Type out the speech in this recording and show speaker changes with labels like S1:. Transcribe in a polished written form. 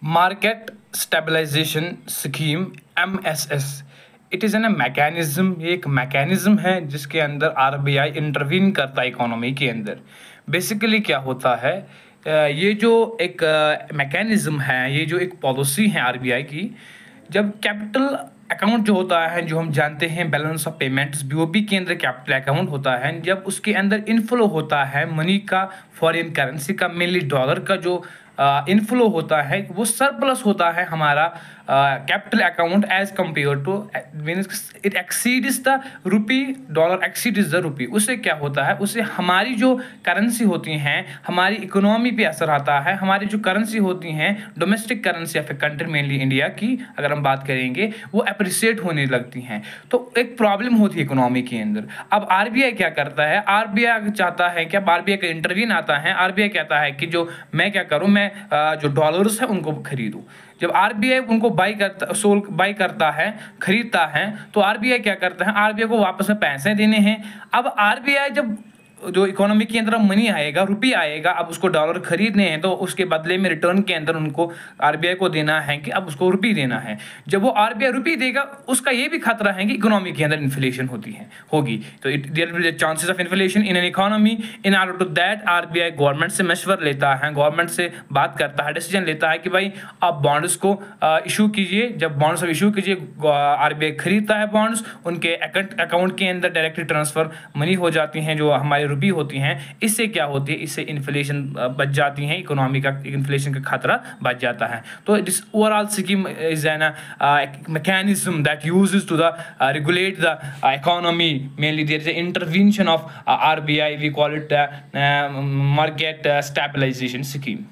S1: Market stabilization scheme MSS। It is an mechanism, ये एक mechanism है जिसके अंदर आरबीआई इंटरवीन करता है इकोनॉमी के अंदर। बेसिकली क्या होता है, ये जो एक मैकेनिज्म है, ये जो एक पॉलिसी है आरबीआई की, जब कैपिटल अकाउंट जो होता है, जो हम जानते हैं बैलेंस ऑफ पेमेंट्स बीओपी के अंदर कैपिटल अकाउंट होता है, जब उसके अंदर इनफ्लो होता है मनी का, फॉरेन करेंसी का, मेनली डॉलर का जो इनफ्लो होता है, वो सरप्लस होता है हमारा capital account as compare to, means it exceeds the rupee, dollar exceeds the rupee. उससे क्या होता है, उससे हमारी जो करेंसी होती हैं, हमारी इकोनॉमी पे असर आता है। हमारी जो करेंसी होती हैं, domestic currency of a country, mainly India की अगर हम बात करेंगे, वो अप्रिसिएट होने लगती हैं। तो एक प्रॉब्लम होती है इकोनॉमी के अंदर। अब आरबीआई क्या करता है, आरबीआई चाहता है कि अब आरबीआई का इंटरवीन आता है। आरबीआई कहता है कि जो मैं क्या करूं, मैं जो डॉलर्स है उनको खरीदूं। जब आरबीआई उनको बाई करता है, खरीदता है, तो आरबीआई क्या करता है, आरबीआई को वापस में पैसे देने हैं। अब आरबीआई जब जो इकोनॉमी के अंदर मनी आएगा, रुपये आएगा, अब उसको डॉलर खरीदने हैं, तो उसके बदले में रिटर्न के अंदर उनको आरबीआई को देना है कि अब उसको रुपये देना है। जब वो आरबीआई रुपये देगा, उसका ये भी खतरा है कि इकोनॉमी के अंदर इन्फ्लेशन होगी। तो there will be chances of inflation in an economy. In order to that RBI government से मशवर लेता है, गवर्नमेंट से बात करता है, डिसीजन लेता है कि भाई आप बॉन्ड्स को इशू कीजिए। जब बॉन्ड्स इशू कीजिए, आरबीआई खरीदता है बॉन्ड्स, उनके अकाउंट के अंदर डायरेक्टली ट्रांसफर मनी हो जाती हैं जो हमारे रुपये होती हैं। इससे क्या होती है, इससे इन्फ्लेशन बच जाती है, इकोनॉमी का इन्फ्लेशन का खतरा बच जाता है। तो this overall scheme is an mechanism that uses to the regulate the economy. Mainly there is an intervention of RBI, we call it market stabilization scheme.